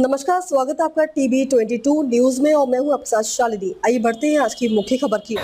नमस्कार, स्वागत है आपका टीवी 22 न्यूज में और मैं हूं आपके साथ शालिनी। आइए बढ़ते हैं आज की मुख्य खबर की ओर।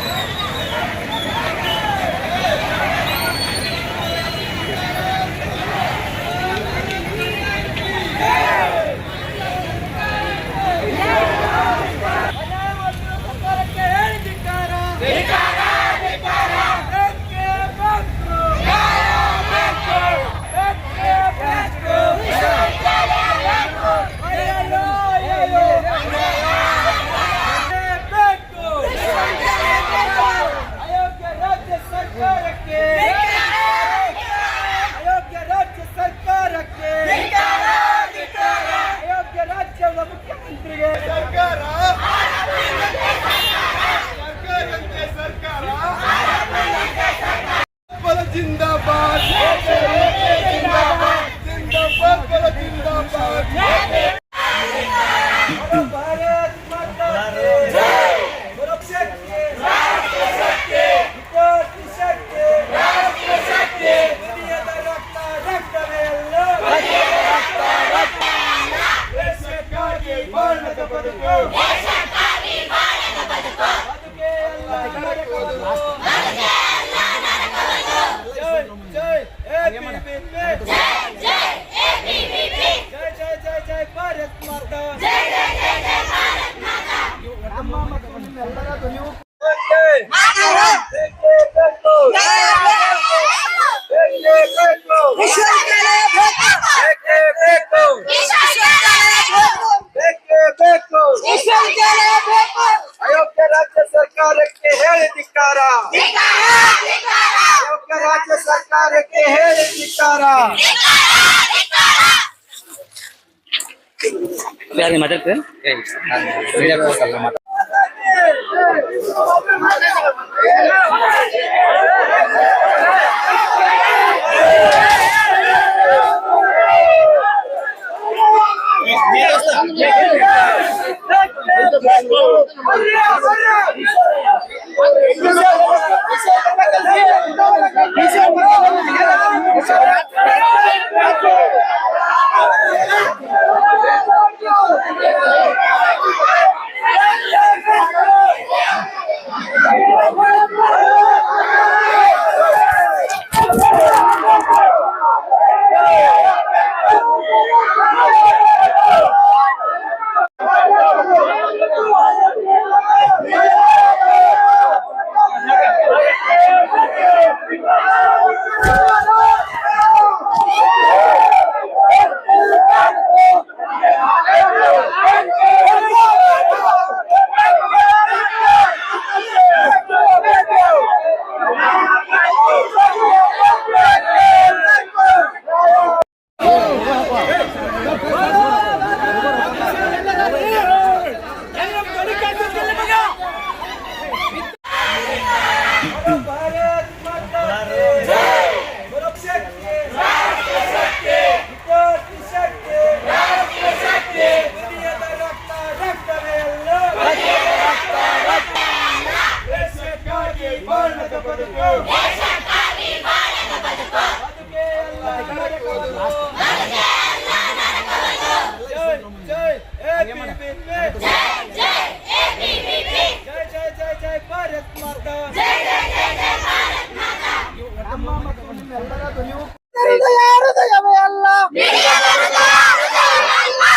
जिंदाबाद जिंदाबाद जिंदाबाद जिंदाबाद भारत माता की जय। सुरक्षा की शक्ति विकोटी शक्ति राष्ट्र शक्ति दुनियाದ ರಕ್ತ ರಕ್ತವೆಲ್ಲ ದೇಶಕ್ಕಾಗಿ ಬಾಳದ ಬದುಕು ದೇಶಕ್ಕಾಗಿ ಬಾಳದ ಬದುಕು ಬದುಕೆ ಎಲ್ಲ ನರಕವದು ಅಯೋಗ್ಯ ರಾಜ್ಯ ಸರ್ಕಾರಕ್ಕೆ ಹೇಳಿ ಧಿಕ್ಕಾರ, ಅಯೋಗ್ಯ ರಾಜ್ಯ ಸರ್ಕಾರಕ್ಕೆ ಹೇಳಿ ಧಿಕ್ಕಾರ. ಯಾರಿಗೆ ಮಾತಾಡ್ತೀವಿ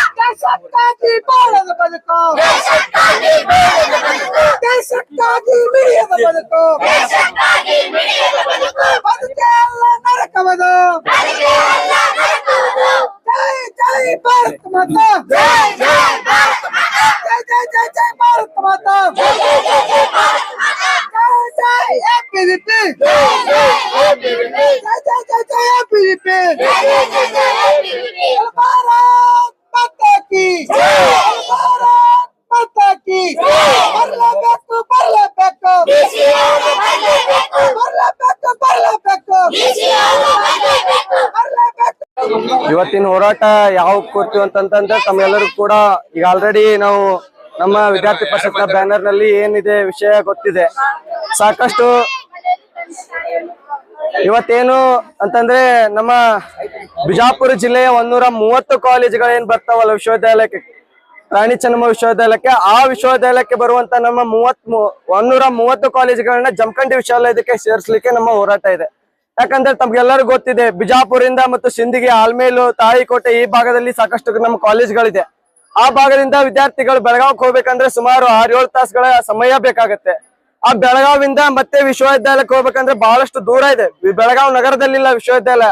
ದೇಶಕ್ಕಾಗಿ ಬಾಳದ ಬದುಕು, ದೇಶಕ್ಕಾಗಿ ಮಿಡಿಯದ ಬದುಕು, ಬದುಕೆ ಎಲ್ಲ ನರಕವದು. ಜೈ ಜೈ ಭಾರತ ಮಾತಾ, ಜೈ ಜೈ ಭಾರತ ಮಾತಾ, ಜೈ ಜೈ ಜೈ ಜೈ ಭಾರತ ಮಾತಾ, ಜೈ ಜೈ ಎಪಿಡಿಪಿ, ಜೈ ಜೈ ಜೈ ಜೈ ಎಪಿಡಿಪಿ, ಭಾರತ್ ಮಾತಾ ಕಿ ಜೈ, ಭಾರತ್ ಮಾತಾ ಕಿ ಜೈ. ಬರಲೇಬೇಕು ಬರಲೇಬೇಕು ಬರಲೇಬೇಕು ಬರಲೇಬೇಕು ಬರಲೇಬೇಕು. ಇವತ್ತಿನ ಹೋರಾಟ ಯಾವ ಕೊಡ್ತೀವಿ ಅಂತಂದ್ರೆ ತಮ್ಮೆಲ್ಲರಿಗೂ ಕೂಡ ಈಗ ಆಲ್ರೆಡಿ ನಾವು ನಮ್ಮ ವಿದ್ಯಾರ್ಥಿ ಪರಿಷತ್ನ ಬ್ಯಾನರ್ ನಲ್ಲಿ ಏನಿದೆ ವಿಷಯ ಗೊತ್ತಿದೆ. ಸಾಕಷ್ಟು ಇವತ್ತೇನು ಅಂತಂದ್ರೆ ನಮ್ಮ ಬಿಜಾಪುರ ಜಿಲ್ಲೆಯ 130 ಕಾಲೇಜುಗಳೇನ್ ಬರ್ತಾವಲ್ಲ ವಿಶ್ವವಿದ್ಯಾಲಯಕ್ಕೆ, ರಾಣಿ ಚೆನ್ನಮ್ಮ ವಿಶ್ವವಿದ್ಯಾಲಯಕ್ಕೆ, ಆ ವಿಶ್ವವಿದ್ಯಾಲಯಕ್ಕೆ ಬರುವಂತ ನಮ್ಮ 130 ಕಾಲೇಜುಗಳನ್ನ ಜಮಖಂಡಿ ವಿಶ್ವವಿದ್ಯಾಲಯಕ್ಕೆ ಸೇರಿಸಲಿಕ್ಕೆ ನಮ್ಮ ಹೋರಾಟ ಇದೆ. ಯಾಕಂದ್ರೆ ತಮ್ಗೆಲ್ಲರಿಗೂ ಗೊತ್ತಿದೆ, ಬಿಜಾಪುರಿಂದ ಮತ್ತು ಸಿಂದಗಿ, ಆಲ್ಮೇಲು, ತಾಳಿಕೋಟೆ ಈ ಭಾಗದಲ್ಲಿ ಸಾಕಷ್ಟು ನಮ್ಮ ಕಾಲೇಜ್ಗಳಿದೆ. ಆ ಭಾಗದಿಂದ ವಿದ್ಯಾರ್ಥಿಗಳು ಬೆಳಗಾವಿಗೆ ಹೋಗ್ಬೇಕಂದ್ರೆ ಸುಮಾರು 6-7 ತಾಸುಗಳ ಸಮಯ ಬೇಕಾಗತ್ತೆ. ಆ ಬೆಳಗಾವಿಂದ ಮತ್ತೆ ವಿಶ್ವವಿದ್ಯಾಲಯಕ್ಕೆ ಹೋಗ್ಬೇಕಂದ್ರೆ ಬಹಳಷ್ಟು ದೂರ ಇದೆ. ಬೆಳಗಾವಿ ನಗರದಲ್ಲಿಲ್ಲ ವಿಶ್ವವಿದ್ಯಾಲಯ.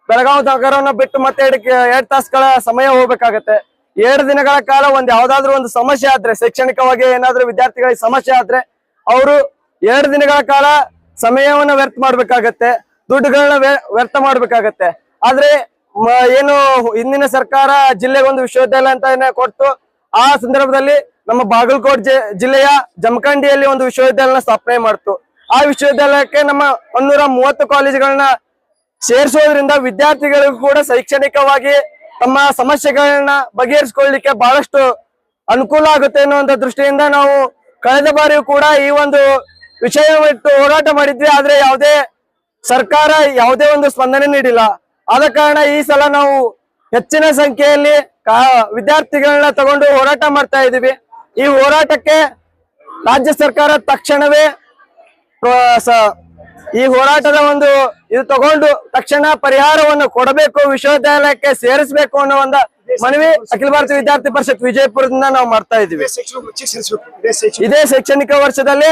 ಬೆಳಗಾವಿ ನಗರವನ್ನ ಬಿಟ್ಟು ಮತ್ತೆ 2 ತಾಸುಗಳ ಸಮಯ ಹೋಗ್ಬೇಕಾಗತ್ತೆ. 2 ದಿನಗಳ ಕಾಲ ಯಾವ್ದಾದ್ರು ಒಂದು ಸಮಸ್ಯೆ ಆದ್ರೆ, ಶೈಕ್ಷಣಿಕವಾಗಿ ಏನಾದ್ರೂ ವಿದ್ಯಾರ್ಥಿಗಳಿಗೆ ಸಮಸ್ಯೆ ಆದ್ರೆ ಅವರು 2 ದಿನಗಳ ಕಾಲ ಸಮಯವನ್ನ ವ್ಯರ್ಥ ಮಾಡ್ಬೇಕಾಗತ್ತೆ, ದುಡ್ಡುಗಳನ್ನ ವ್ಯರ್ಥ ಮಾಡ್ಬೇಕಾಗತ್ತೆ. ಆದ್ರೆ ಏನು ಹಿಂದಿನ ಸರ್ಕಾರ ಜಿಲ್ಲೆಗೊಂದು ವಿಶ್ವವಿದ್ಯಾಲಯ ಅಂತ ಕೊಟ್ಟು ಆ ಸಂದರ್ಭದಲ್ಲಿ ನಮ್ಮ ಬಾಗಲಕೋಟೆ ಜಿಲ್ಲೆಯ ಜಮಖಂಡಿಯಲ್ಲಿ ಒಂದು ವಿಶ್ವವಿದ್ಯಾಲಯ ಸ್ಥಾಪನೆ ಮಾಡ್ತು. ಆ ವಿಶ್ವವಿದ್ಯಾಲಯಕ್ಕೆ ನಮ್ಮ 130 ಕಾಲೇಜುಗಳನ್ನ ಸೇರಿಸೋದ್ರಿಂದ ವಿದ್ಯಾರ್ಥಿಗಳಿಗೂ ಕೂಡ ಶೈಕ್ಷಣಿಕವಾಗಿ ತಮ್ಮ ಸಮಸ್ಯೆಗಳನ್ನ ಬಗೆಹರಿಸಿಕೊಳ್ಳಲಿಕ್ಕೆ ಬಹಳಷ್ಟು ಅನುಕೂಲ ಆಗುತ್ತೆ ಅನ್ನುವಂತ ದೃಷ್ಟಿಯಿಂದ ನಾವು ಕಳೆದ ಬಾರಿಯೂ ಕೂಡ ಈ ಒಂದು ವಿಷಯವಿಟ್ಟು ಹೋರಾಟ ಮಾಡಿದ್ವಿ. ಆದ್ರೆ ಸರ್ಕಾರ ಯಾವುದೇ ಒಂದು ಸ್ಪಂದನೆ ನೀಡಿಲ್ಲ. ಆದ ಕಾರಣ ಈ ಸಲ ನಾವು ಹೆಚ್ಚಿನ ಸಂಖ್ಯೆಯಲ್ಲಿ ವಿದ್ಯಾರ್ಥಿಗಳನ್ನ ತಗೊಂಡು ಹೋರಾಟ ಮಾಡ್ತಾ ಇದೀವಿ. ಈ ಹೋರಾಟಕ್ಕೆ ರಾಜ್ಯ ಸರ್ಕಾರ ತಕ್ಷಣವೇ ಈ ಹೋರಾಟದ ಒಂದು ಇದು ತಗೊಂಡು ತಕ್ಷಣ ಪರಿಹಾರವನ್ನು ಕೊಡಬೇಕು, ವಿಶ್ವವಿದ್ಯಾಲಯಕ್ಕೆ ಸೇರಿಸಬೇಕು ಅನ್ನೋ ಒಂದು ಮನವಿ ಅಖಿಲ ಭಾರತೀಯ ವಿದ್ಯಾರ್ಥಿ ಪರಿಷತ್ ವಿಜಯಪುರದಿಂದ ನಾವು ಮಾಡ್ತಾ ಇದೀವಿ. ಇದೇ ಶೈಕ್ಷಣಿಕ ವರ್ಷದಲ್ಲಿ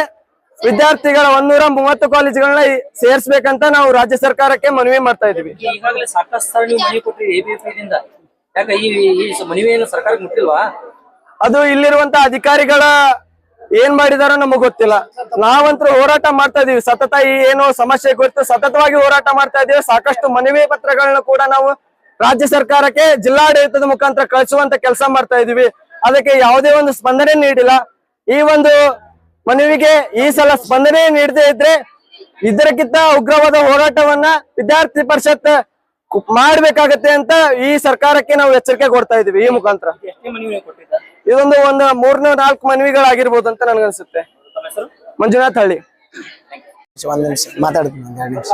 ವಿದ್ಯಾರ್ಥಿಗಳ 130 ಕಾಲೇಜುಗಳನ್ನ ಸೇರಿಸಬೇಕಂತ ನಾವು ರಾಜ್ಯ ಸರ್ಕಾರಕ್ಕೆ ಮನವಿ ಮಾಡ್ತಾ ಇದೀವಿ. ಈಗಾಗಲೇ ಸಾಕಷ್ಟು ಸಲ ನೀವು ಮನವಿ ಕೊಟ್ಟಿರಿ ABFದಿಂದ, ಯಾಕೆ ಈ ಮನವಿಯನ್ನು ಸರ್ಕಾರಕ್ಕೆ ಮುಟ್ಟಿಲ್ವಾ? ಅದು ಇಲ್ಲಿರುವಂತ ಅಧಿಕಾರಿಗಳ ಏನ್ ಮಾಡಿದಾರೋ ನಮಗ್ ಗೊತ್ತಿಲ್ಲ. ನಾವಂತೂ ಹೋರಾಟ ಮಾಡ್ತಾ ಇದೀವಿ ಸತತ. ಈ ಏನೋ ಸಮಸ್ಯೆ ಕುರಿತು ಸತತವಾಗಿ ಹೋರಾಟ ಮಾಡ್ತಾ ಇದೀವಿ. ಸಾಕಷ್ಟು ಮನವಿ ಪತ್ರಗಳನ್ನ ಕೂಡ ನಾವು ರಾಜ್ಯ ಸರ್ಕಾರಕ್ಕೆ ಜಿಲ್ಲಾಡಳಿತದ ಮುಖಾಂತರ ಕಳಿಸುವಂತ ಕೆಲಸ ಮಾಡ್ತಾ ಇದೀವಿ. ಅದಕ್ಕೆ ಯಾವುದೇ ಒಂದು ಸ್ಪಂದನೆ ನೀಡಿಲ್ಲ. ಈ ಒಂದು ಮನವಿಗೆ ಈ ಸಲ ಸ್ಪಂದನೆ ನೀಡದೇ ಇದ್ರೆ ಇದಕ್ಕಿಂತ ಉಗ್ರವಾದ ಹೋರಾಟವನ್ನ ವಿದ್ಯಾರ್ಥಿ ಪರಿಷತ್ ಮಾಡ್ಬೇಕಾಗತ್ತೆ ಅಂತ ಈ ಸರ್ಕಾರಕ್ಕೆ ನಾವು ಎಚ್ಚರಿಕೆ ಕೊಡ್ತಾ ಇದೀವಿ. ಈ ಮುಖಾಂತರ ಇದೊಂದು 3-4 ಮನವಿಗಳಾಗಿರ್ಬೋದು ಅಂತ ನನ್ಗನ್ಸುತ್ತೆ. ಮಂಜುನಾಥ್ ಹಳ್ಳಿ. ಒಂದ್ ನಿಮಿಷ ಮಾತಾಡ್ತೀನಿ, 2 ನಿಮಿಷ.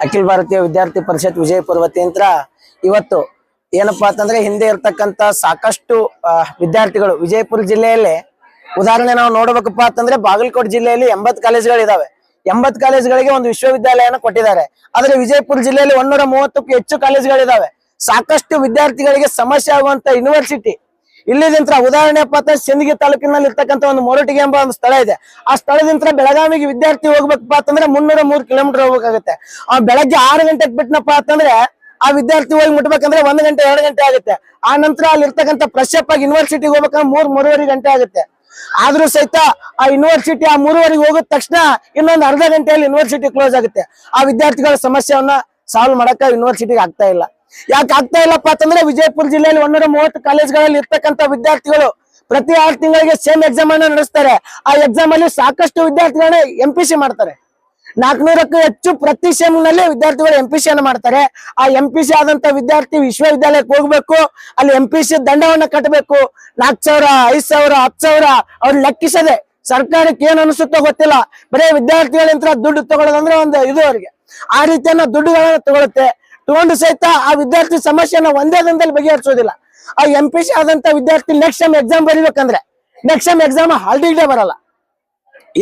ಅಖಿಲ ಭಾರತೀಯ ವಿದ್ಯಾರ್ಥಿ ಪರಿಷತ್ ವಿಜಯಪುರ ವತಿಯಿಂದ ಇವತ್ತು ಏನಪ್ಪಾ ಅಂತಂದ್ರೆ ಹಿಂದೆ ಇರ್ತಕ್ಕಂತ ಸಾಕಷ್ಟು ವಿದ್ಯಾರ್ಥಿಗಳು ವಿಜಯಪುರ ಜಿಲ್ಲೆಯಲ್ಲಿ ಉದಾಹರಣೆ ನಾವು ನೋಡ್ಬೇಕಪ್ಪ ಅಂತಂದ್ರೆ ಬಾಗಲಕೋಟೆ ಜಿಲ್ಲೆಯಲ್ಲಿ 80 ಕಾಲೇಜುಗಳಿದಾವೆ. 80 ಕಾಲೇಜುಗಳಿಗೆ ಒಂದು ವಿಶ್ವವಿದ್ಯಾಲಯನ ಕೊಟ್ಟಿದ್ದಾರೆ. ಆದ್ರೆ ವಿಜಯಪುರ ಜಿಲ್ಲೆಯಲ್ಲಿ 130ಕ್ಕೂ ಹೆಚ್ಚು ಕಾಲೇಜುಗಳಿದಾವೆ. ಸಾಕಷ್ಟು ವಿದ್ಯಾರ್ಥಿಗಳಿಗೆ ಸಮಸ್ಯೆ ಆಗುವಂತ ಯೂನಿವರ್ಸಿಟಿ ಇಲ್ಲಿದಿಂತ್ರ ಉದಾಹರಣೆಪ್ಪ ಅಂತ ಸಿಂದಗಿ ತಾಲೂಕಿನಲ್ಲಿ ಇರ್ತಕ್ಕಂಥ ಒಂದು ಮೊರಟಿಗೆ ಎಂಬ ಒಂದು ಸ್ಥಳ ಇದೆ. ಆ ಸ್ಥಳದಿಂದ ಬೆಳಗಾವಿಗೆ ವಿದ್ಯಾರ್ಥಿ ಹೋಗ್ಬೇಕಪ್ಪ ಅಂತಂದ್ರೆ 303 ಕಿಲೋಮೀಟರ್ ಹೋಗ್ಬೇಕಾಗುತ್ತೆ. ಆ ಬೆಳಗ್ಗೆ 6 ಗಂಟೆಗೆ ಬಿಟ್ಟನಪ್ಪ ಅಂತಂದ್ರೆ ಆ ವಿದ್ಯಾರ್ಥಿ ಹೋಗಿ ಮುಟ್ಬೇಕಂದ್ರೆ 1 ಗಂಟೆ 2 ಗಂಟೆ ಆಗುತ್ತೆ. ಆ ನಂತರ ಅಲ್ಲಿ ಇರ್ತಕ್ಕಂಥ ಫ್ರೆಶಪ್ ಆಗಿ ಯೂನಿವರ್ಸಿಟಿಗೆ ಹೋಗ್ಬೇಕಂದ್ರೆ 3-3.5 ಗಂಟೆ ಆಗುತ್ತೆ. ಆದ್ರೂ ಸಹಿತ ಆ ಯೂನಿವರ್ಸಿಟಿ ಆ 3:30 ಹೋಗಿದ ತಕ್ಷಣ ಇನ್ನೊಂದು ಅರ್ಧ ಗಂಟೆಯಲ್ಲಿ ಯೂನಿವರ್ಸಿಟಿ ಕ್ಲೋಸ್ ಆಗುತ್ತೆ. ಆ ವಿದ್ಯಾರ್ಥಿಗಳ ಸಮಸ್ಯೆಯನ್ನ ಸಾಲ್ವ್ ಮಾಡಕ ಯೂನಿವರ್ಸಿಟಿಗೆ ಆಗ್ತಾ ಇಲ್ಲ. ಯಾಕೆ ಆಗ್ತಾ ಇಲ್ಲಪ್ಪ ಅಂತಂದ್ರೆ ವಿಜಯಪುರ ಜಿಲ್ಲೆಯಲ್ಲಿ 130 ಕಾಲೇಜ್ಗಳಲ್ಲಿ ಇರ್ತಕ್ಕಂಥ ವಿದ್ಯಾರ್ಥಿಗಳು ಪ್ರತಿ 6 ತಿಂಗಳಿಗೆ ಸೇಮ್ ಎಕ್ಸಾಮ್ ಅನ್ನ ನಡೆಸ್ತಾರೆ. ಆ ಎಕ್ಸಾಮ್ ಅಲ್ಲಿ ಸಾಕಷ್ಟು ವಿದ್ಯಾರ್ಥಿಗಳನ್ನ MPC ಮಾಡ್ತಾರೆ. 400ಕ್ಕೂ ಹೆಚ್ಚು ಪ್ರತಿ ಸೆಮ್ ನಲ್ಲಿ ವಿದ್ಯಾರ್ಥಿಗಳು MPC ಅನ್ನು ಮಾಡ್ತಾರೆ. ಆ MPC ಆದಂತ ವಿದ್ಯಾರ್ಥಿ ವಿಶ್ವವಿದ್ಯಾಲಯಕ್ಕೆ ಹೋಗ್ಬೇಕು, ಅಲ್ಲಿ MPC ದಂಡವನ್ನ ಕಟ್ಟಬೇಕು. 4,000, 5,000, 10,000 ಅವ್ರು ಲೆಕ್ಕಿಸದೆ ಸರ್ಕಾರಕ್ಕೆ ಏನ್ ಅನಿಸುತ್ತೋ ಗೊತ್ತಿಲ್ಲ. ಬರೀ ವಿದ್ಯಾರ್ಥಿಗಳಿಂದ ದುಡ್ಡು ತಗೊಳ್ಳೋದಂದ್ರೆ ಒಂದು ಇದು ಅವ್ರಿಗೆ ಆ ರೀತಿಯನ್ನ ದುಡ್ಡುಗಳನ್ನ ತಗೊಳುತ್ತೆ. ತಗೊಂಡು ಸಹಿತ ಆ ವಿದ್ಯಾರ್ಥಿ ಸಮಸ್ಯೆನ ಒಂದೇ ದಿನದಲ್ಲಿ ಬಗೆಹರಿಸೋದಿಲ್ಲ. ಆ MPC ಆದಂತ ವಿದ್ಯಾರ್ಥಿ ನೆಕ್ಸ್ಟ್ ಟೈಮ್ ಎಕ್ಸಾಮ್ ಬರೀಬೇಕಂದ್ರೆ ನೆಕ್ಸ್ಟ್ ಟೈಮ್ ಎಕ್ಸಾಮ್ ಹಾಲ್ಟಿಗೆ ಬರಲ್ಲ.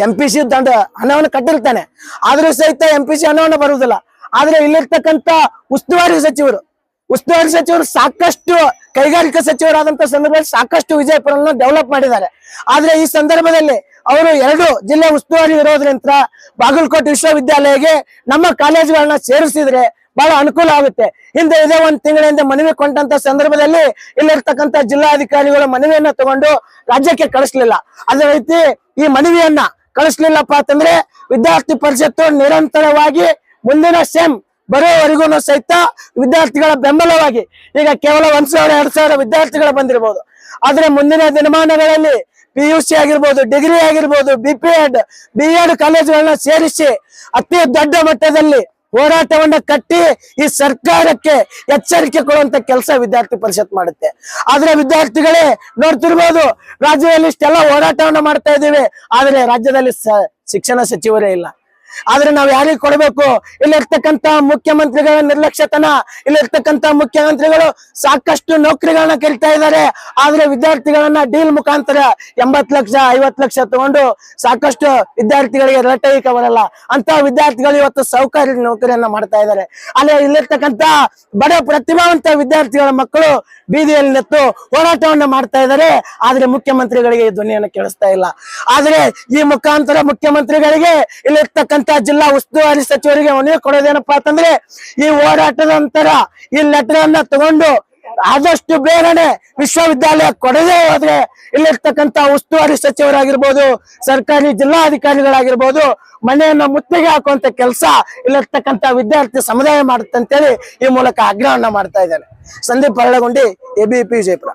MPC ದಂಡ ಹಣವನ್ನು ಕಟ್ಟಿರ್ತಾನೆ, ಆದ್ರೂ ಸಹಿತ MPC ಹಣವನ್ನು ಬರುವುದಿಲ್ಲ. ಆದ್ರೆ ಇಲ್ಲಿರ್ತಕ್ಕಂಥ ಉಸ್ತುವಾರಿ ಸಚಿವರು ಸಾಕಷ್ಟು ಕೈಗಾರಿಕಾ ಸಚಿವರಾದಂತ ಸಂದರ್ಭದಲ್ಲಿ ಸಾಕಷ್ಟು ವಿಜಯಪುರವನ್ನು ಡೆವಲಪ್ ಮಾಡಿದ್ದಾರೆ. ಆದ್ರೆ ಈ ಸಂದರ್ಭದಲ್ಲಿ ಅವರು 2 ಜಿಲ್ಲೆ ಉಸ್ತುವಾರಿ ಇರೋದ್ರಿಂದ ಬಾಗಲಕೋಟೆ ವಿಶ್ವವಿದ್ಯಾಲಯಕ್ಕೆ ನಮ್ಮ ಕಾಲೇಜುಗಳನ್ನ ಸೇರಿಸಿದ್ರೆ ಬಹಳ ಅನುಕೂಲ ಆಗುತ್ತೆ. ಹಿಂದೆ ಇದೇ 1 ತಿಂಗಳಿಂದ ಮನವಿ ಕೊಂಡಂತ ಸಂದರ್ಭದಲ್ಲಿ ಇಲ್ಲಿರ್ತಕ್ಕಂಥ ಜಿಲ್ಲಾಧಿಕಾರಿಗಳು ಮನವಿಯನ್ನ ತಗೊಂಡು ರಾಜ್ಯಕ್ಕೆ ಕಳಿಸ್ಲಿಲ್ಲ. ಅದೇ ರೀತಿ ಈ ಮನವಿಯನ್ನ ಕಳಿಸ್ಲಿಲ್ಲಪ್ಪ ಅಂತಂದ್ರೆ ವಿದ್ಯಾರ್ಥಿ ಪರಿಷತ್ತು ನಿರಂತರವಾಗಿ ಮುಂದಿನ ಸೆಮ್ ಬರೋವರೆಗೂ ಸಹಿತ ವಿದ್ಯಾರ್ಥಿಗಳ ಬೆಂಬಲವಾಗಿ ಈಗ ಕೇವಲ 1,000-2,000 ವಿದ್ಯಾರ್ಥಿಗಳು ಬಂದಿರಬಹುದು. ಆದ್ರೆ ಮುಂದಿನ ದಿನಮಾನಗಳಲ್ಲಿ PUC ಆಗಿರ್ಬೋದು, ಡಿಗ್ರಿ ಆಗಿರ್ಬೋದು, BPEd, B.Ed ಕಾಲೇಜುಗಳನ್ನ ಸೇರಿಸಿ ಅತಿ ದೊಡ್ಡ ಮಟ್ಟದಲ್ಲಿ ಹೋರಾಟವನ್ನ ಕಟ್ಟಿ ಈ ಸರ್ಕಾರಕ್ಕೆ ಎಚ್ಚರಿಕೆ ಕೊಡುವಂತ ಕೆಲಸ ವಿದ್ಯಾರ್ಥಿ ಪರಿಷತ್ ಮಾಡುತ್ತೆ. ಆದ್ರೆ ವಿದ್ಯಾರ್ಥಿಗಳೇ ನೋಡ್ತಿರ್ಬೋದು, ರಾಜ್ಯದಲ್ಲಿ ಇಷ್ಟೆಲ್ಲ ಹೋರಾಟವನ್ನ ಮಾಡ್ತಾ ಇದ್ದೀವಿ, ಆದ್ರೆ ರಾಜ್ಯದಲ್ಲಿ ಶಿಕ್ಷಣ ಸಚಿವರೇ ಇಲ್ಲ. ಆದ್ರೆ ನಾವ್ ಯಾರಿಗೆ ಕೊಡಬೇಕು? ಇಲ್ಲಿರ್ತಕ್ಕಂತ ಮುಖ್ಯಮಂತ್ರಿಗಳ ನಿರ್ಲಕ್ಷ್ಯತನ, ಇಲ್ಲಿರ್ತಕ್ಕಂತ ಮುಖ್ಯಮಂತ್ರಿಗಳು ಸಾಕಷ್ಟು ನೌಕರಿಗಳನ್ನ ಕರಿತಾ ಇದ್ದಾರೆ, ಆದ್ರೆ ವಿದ್ಯಾರ್ಥಿಗಳನ್ನ ಡೀಲ್ ಮುಖಾಂತರ 80 ಲಕ್ಷ 50 ಲಕ್ಷ ತಗೊಂಡು ಸಾಕಷ್ಟು ವಿದ್ಯಾರ್ಥಿಗಳಿಗೆ ರಟೈಕ ಬರಲ್ಲ ಅಂತ ವಿದ್ಯಾರ್ಥಿಗಳು ಇವತ್ತು ಸೌಕರ್ಯ ನೌಕರಿಯನ್ನ ಮಾಡ್ತಾ ಇದ್ದಾರೆ. ಅಲ್ಲಿ ಇಲ್ಲಿರ್ತಕ್ಕಂತ ಬಡ ಪ್ರತಿಭಾವಂತ ವಿದ್ಯಾರ್ಥಿಗಳ ಮಕ್ಕಳು ಬೀದಿಯಲ್ಲಿ ನಿಂತು ಹೋರಾಟವನ್ನ ಮಾಡ್ತಾ ಇದ್ದಾರೆ, ಆದ್ರೆ ಮುಖ್ಯಮಂತ್ರಿಗಳಿಗೆ ಈ ಧ್ವನಿಯನ್ನು ಕೇಳಿಸ್ತಾ ಇಲ್ಲ. ಆದ್ರೆ ಈ ಮುಖಾಂತರ ಮುಖ್ಯಮಂತ್ರಿಗಳಿಗೆ ಇಲ್ಲಿರ್ತಕ್ಕಂತ ಜಿಲ್ಲಾ ಉಸ್ತುವಾರಿ ಸಚಿವರಿಗೆ ಮನವಿ ಕೊಡೋದೇನಪ್ಪಾ ಅಂತಂದ್ರೆ, ಈ ಹೋರಾಟದ ನಂತರ ಈ ಲೆಟರ್ ಅನ್ನ ತಗೊಂಡು ಆದಷ್ಟು ಬೇಗನೆ ವಿಶ್ವವಿದ್ಯಾಲಯ ಕೊಡದೇ ಹೋದ್ರೆ ಇಲ್ಲಿರ್ತಕ್ಕಂತ ಉಸ್ತುವಾರಿ ಸಚಿವರಾಗಿರ್ಬೋದು, ಸರ್ಕಾರಿ ಜಿಲ್ಲಾಧಿಕಾರಿಗಳಾಗಿರ್ಬೋದು ಮನೆಯನ್ನ ಮುತ್ತಿಗೆ ಹಾಕುವಂತ ಕೆಲಸ ಇಲ್ಲಿರ್ತಕ್ಕಂತ ವಿದ್ಯಾರ್ಥಿ ಸಮುದಾಯ ಮಾಡುತ್ತೆ ಅಂತೇಳಿ ಈ ಮೂಲಕ ಆಗ್ರಹವನ್ನ ಮಾಡ್ತಾ ಇದ್ದೇನೆ. ಸಂದೀಪ್ ಹರಳಗುಂಡಿ, ABP ವಿಜಯಪುರ.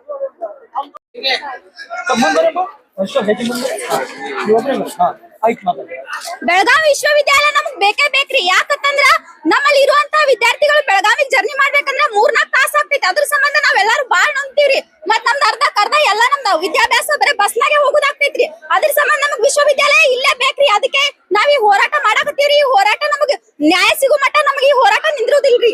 ಬೆಳಗಾವಿ ವಿಶ್ವವಿದ್ಯಾಲಯ ನಮಗ್ ಬೇಕೇ ಬೇಕ್ರಿ. ಯಾಕಂತಂದ್ರ ನಮ್ಮಲ್ಲಿ ಇರುವಂತ ವಿದ್ಯಾರ್ಥಿಗಳು ಬೆಳಗಾವಿಗೆ ಜರ್ನಿ ಮಾಡ್ಬೇಕಂದ್ರ 3-4 ತಾಸ ಆಗ್ತೈತಿ. ಅದ್ರ ಸಂಬಂಧ ನಾವೆಲ್ಲಾರು ಬಾಳ್ ನಂಬ್ತೀವ್ರಿ. ಮತ್ ನಮ್ದು ಅರ್ಧ ಎಲ್ಲ ನಮ್ದು ವಿದ್ಯಾಭ್ಯಾಸ ಬರೀ ಬಸ್ನಾಗೆ ಹೋಗೋದಾಗ್ತೈತ್ರಿ. ಅದ್ರ ಸಂಬಂಧ ನಮಗ್ ವಿಶ್ವವಿದ್ಯಾಲಯ ಇಲ್ಲೇ ಬೇಕ್ರಿ. ಅದಕ್ಕೆ ನಾವ್ ಈ ಹೋರಾಟ ಮಾಡಾಕತ್ತೀವ್ರಿ. ಈ ಹೋರಾಟ ನಮಗ್ ನ್ಯಾಯ ಸಿಗೋ ಮಟ್ಟ ನಮಗ್ ಈ ಹೋರಾಟ ನಿಂದ್ರುದಿಲ್ರಿ.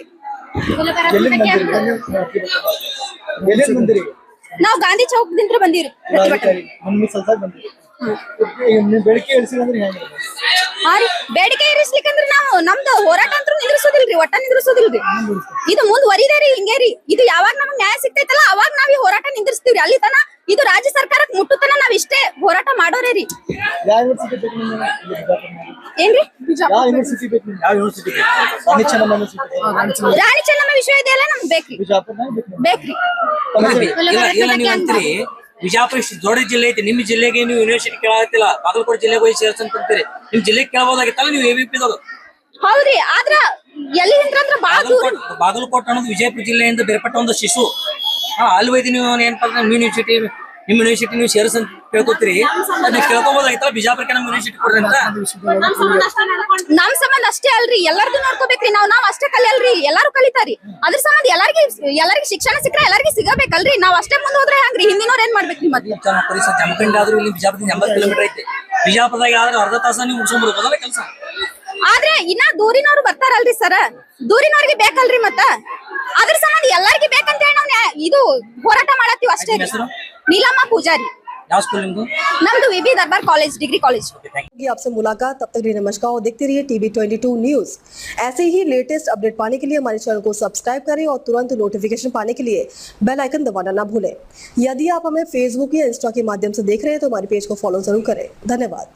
ನಾವ್ ಗಾಂಧಿ ಚೌಕದಿಂದ ಬಂದಿವ್ರಿ ಪ್ರತಿಭಟನೆ. ಬೇಡಿಕೆ ಇರಿಸ್ಲಿಕ್ಕಂದ್ರ ನಾವು ನಮ್ದು ಹೋರಾಟ ಅಂತೂ ನಿಂದ್ರಿಸೋದಿಲ್ರಿ, ಒಟ್ಟ ನಿಂದ್ರಿಸೋದಿಲ್ರಿ. ಇದು ಮುಂದುವರಿದೇರಿ ಹಿಂಗೇರಿ. ಇದು ಯಾವಾಗ ನಮಗ್ ನ್ಯಾಯ ಸಿಗ್ತೈತಲ್ಲ ಅವಾಗ ನಾವ್ ಈ ಹೋರಾಟ ನಿಂದ್ರಿಸ್ತೀವ್ರಿ. ಅಲ್ಲಿ ತನ ಇದು ರಾಜ್ಯ ಸರ್ಕಾರಕ್ಕೆ ಮುಟ್ಟುತನ ನಾವ್ ಇಷ್ಟೇ ಹೋರಾಟ ಮಾಡೋರೇ ರೀ. ಏನ್ರಿ? ರಾಣಿ ಚೆನ್ನಮ್ಮ ವಿಶ್ವವಿದ್ಯಾಲಯ ನಮ್ಗೆ ಬೇಕ್ರಿ. ಬೇಕ್ರಿ. ವಿಜಯಪುರ ಇಷ್ಟು ದೊಡ್ಡ ಜಿಲ್ಲೆ ಐತಿ. ನಿಮ್ ಜಿಲ್ಲೆಗೆ ನೀವು ಯೂನಿವರ್ಸಿಟಿ ಕೇಳಾಗತ್ತಿಲ್ಲ, ಬಾಗಲಕೋಟೆ ಜಿಲ್ಲೆಗೆ ಹೋಗಿ ಸೇರ್ಸಂತೀರಿ. ನಿಮ್ ಜಿಲ್ಲೆಗೆ ಕೇಳಬಹುದಾಗಿತ್ತಲ್ಲ ನೀವು ABP ದಾಗ. ಹೌದ್ರಿ, ಆದ್ರ ಎಲ್ಲಿ ನಿಂತ್ರಂದ್ರ ಬಾಗಲಕೋಟೆ ಅನ್ನೋದು ವಿಜಯಪುರ ಜಿಲ್ಲೆಯಿಂದ ಬೇರ್ಪಟ್ಟ ಒಂದು ಶಿಶು. ಅಲ್ಲಿ ಹೋಯ್ತು ನೀವು ಏನಪ್ಪ ನಿಮ್ ಯೂನಿವರ್ಸಿಟಿ ನೀವು ಸೇರ್ಸಂತ ಕೇಳ್ಕೊತೀರಿ. ಅದನ್ನ ಕೇಳ್ಕೊಬೋದಾಗಿತ್ತಲ್ಲ ಬಿಜಾಪುರಕ್ಕೆ ನಮ್ಮ ಯೂನಿವರ್ಸಿಟಿ ಕೊಡ್ರಿ ಅಂತ. ನಮ್ ಸಂಬಂಧ ಅಷ್ಟೇ ಅಲ್ರಿ, ಎಲ್ಲಾರ್ದು ನೋಡ್ಕೋಬೇಕ್ರಿ. ನಾವ್ ಅಷ್ಟೇ ಕಲಿಯಲ್ರಿ, ಎಲ್ಲಾರು ಕಲಿತಾರಿ. ಅದ್ರ ಸಂಬಂಧ ಎಲ್ಲಾರ್ಗಿ ಶಿಕ್ಷಣ ಸಿಕ್ಕರೆ ಎಲ್ಲಾರ್ಗಿ ಸಿಗಬೇಕಲ್ರಿ. ನಾವ್ ಅಷ್ಟೇ ಮುಂದೆ ಹೋದ್ರೆ ಹಂಗ್ರಿ, ಹಿಂದಿನವ್ರ ಏನ್ ಮಾಡ್ಬೇಕ್ರಿ? ಮತ್ತೆ ಜಮಖಂಡಿ ಆದ್ರೂ ಇಲ್ಲಿ ಬಿಜಾಪುರದಿಂದ 80 ಕಿಲೋಮೀಟರ್ ಐತಿ. ಬಿಜಾಪುರದಾಗ ಆದ್ರೆ ಅರ್ಧ ತಾಸ ನೀವು ಮುಗಿಸ್ಕೊಂಡ್ಬರ್ಬೋದಲ್ಲ ಕೆಲಸ. ಆದ್ರೆ ಇನ್ನ ದೂರಿನವ್ರು ಬರ್ತಾರಲ್ರಿ ಸರ್, ದೂರಿನವ್ರಿಗೆ ಬೇಕಲ್ರಿ. ಮತ್ತ ಅದ್ರ ಸಂಬಂಧ ಎಲ್ಲಾರ್ಗಿ ಬೇಕಂತ ಹೇಳಿ ನಾವ್ ಇದು ಹೋರಾಟ ಮಾಡತ್ತೀವಿ ಅಷ್ಟೇ. नीलमा पूजारी, नम्दु VB दरबार कॉलेज, डिग्री कॉलेज। आपसे मुलाकात, तब तक नमस्कार और देखते रहिए TB22 न्यूज। ऐसे ही लेटेस्ट अपडेट पाने के लिए हमारे चैनल को सब्सक्राइब करें और तुरंत नोटिफिकेशन पाने के लिए बेल आइकन दबाना ना भूलें। यदि आप हमें फेसबुक या इंस्टा के माध्यम से देख रहे हैं तो हमारे पेज को फॉलो जरूर करें। धन्यवाद।